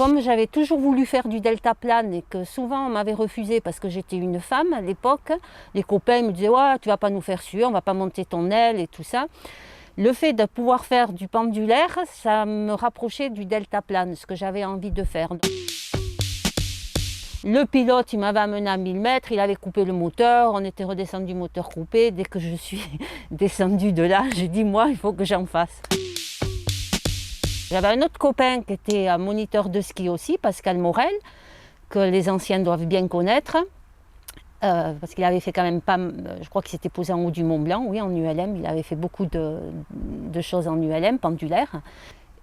Comme j'avais toujours voulu faire du deltaplane et que souvent on m'avait refusé parce que j'étais une femme à l'époque, les copains me disaient ouais, tu vas pas nous faire suer, on va pas monter ton aile et tout ça. Le fait de pouvoir faire du pendulaire, ça me rapprochait du deltaplane, ce que j'avais envie de faire. Le pilote, il m'avait amené à 1000 mètres, il avait coupé le moteur, on était redescendu moteur coupé. Dès que je suis descendue de là, j'ai dit moi, il faut que j'en fasse. J'avais un autre copain qui était un moniteur de ski aussi, Pascal Morel, que les anciens doivent bien connaître, parce qu'il avait fait quand même pas, je crois qu'il s'était posé en haut du Mont Blanc, oui, en ULM, il avait fait beaucoup de choses en ULM, pendulaire.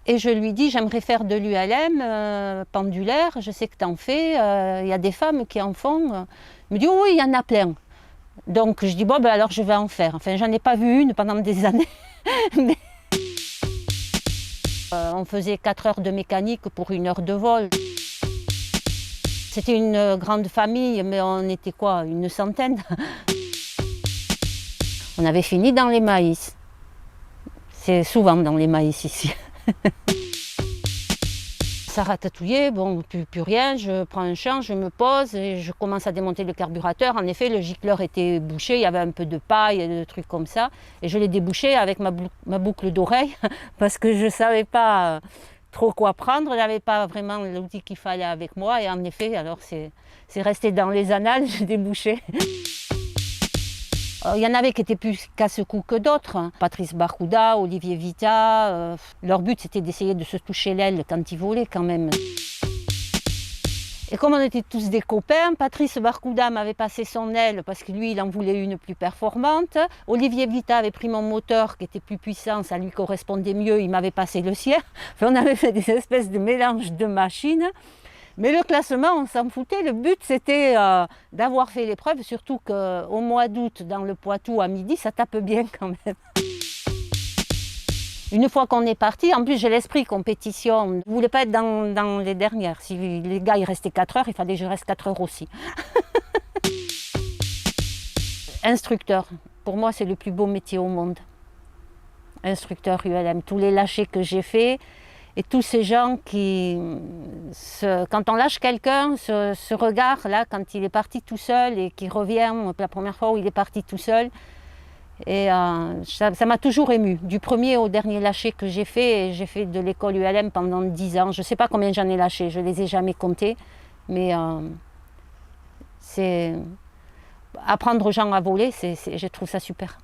Et je lui dis, j'aimerais faire de l'ULM pendulaire, je sais que tu en fais, il y a des femmes qui en font. Il me dit, oh, oui, il y en a plein. Donc je dis, bon, ben alors je vais en faire. Enfin, j'en ai pas vu une pendant des années. Mais on faisait 4 heures de mécanique pour 1 heure de vol. C'était une grande famille, mais on était quoi, une centaine. On avait fini dans les maïs. C'est souvent dans les maïs ici. Ça ratatouillait, bon, plus rien, je prends un champ, je me pose et je commence à démonter le carburateur. En effet, le gicleur était bouché, il y avait un peu de paille et de trucs comme ça. Et je l'ai débouché avec ma boucle d'oreille parce que je ne savais pas trop quoi prendre, je n'avais pas vraiment l'outil qu'il fallait avec moi. Et en effet, alors c'est resté dans les annales, j'ai débouché. Il y en avait qui étaient plus casse-cou que d'autres. Hein. Patrice Barcouda, Olivier Vita, leur but c'était d'essayer de se toucher l'aile quand ils volaient quand même. Et comme on était tous des copains, Patrice Barcouda m'avait passé son aile parce que lui il en voulait une plus performante. Olivier Vita avait pris mon moteur qui était plus puissant, ça lui correspondait mieux, il m'avait passé le sien. Enfin, on avait fait des espèces de mélange de machines. Mais le classement, on s'en foutait. Le but, c'était d'avoir fait l'épreuve, surtout qu'au mois d'août, dans le Poitou, à midi, ça tape bien quand même. Une fois qu'on est parti, en plus j'ai l'esprit compétition. Je ne voulais pas être dans les dernières. Si les gars ils restaient 4 heures, il fallait que je reste 4 heures aussi. Instructeur, pour moi, c'est le plus beau métier au monde. Instructeur ULM, tous les lâchers que j'ai faits. Et tous ces gens qui, quand on lâche quelqu'un, ce regard-là, quand il est parti tout seul et qu'il revient, la première fois où il est parti tout seul, et ça m'a toujours émue. Du premier au dernier lâcher que j'ai fait de l'école ULM pendant 10 ans. Je ne sais pas combien j'en ai lâché, je ne les ai jamais comptés, mais c'est apprendre aux gens à voler, je trouve ça super.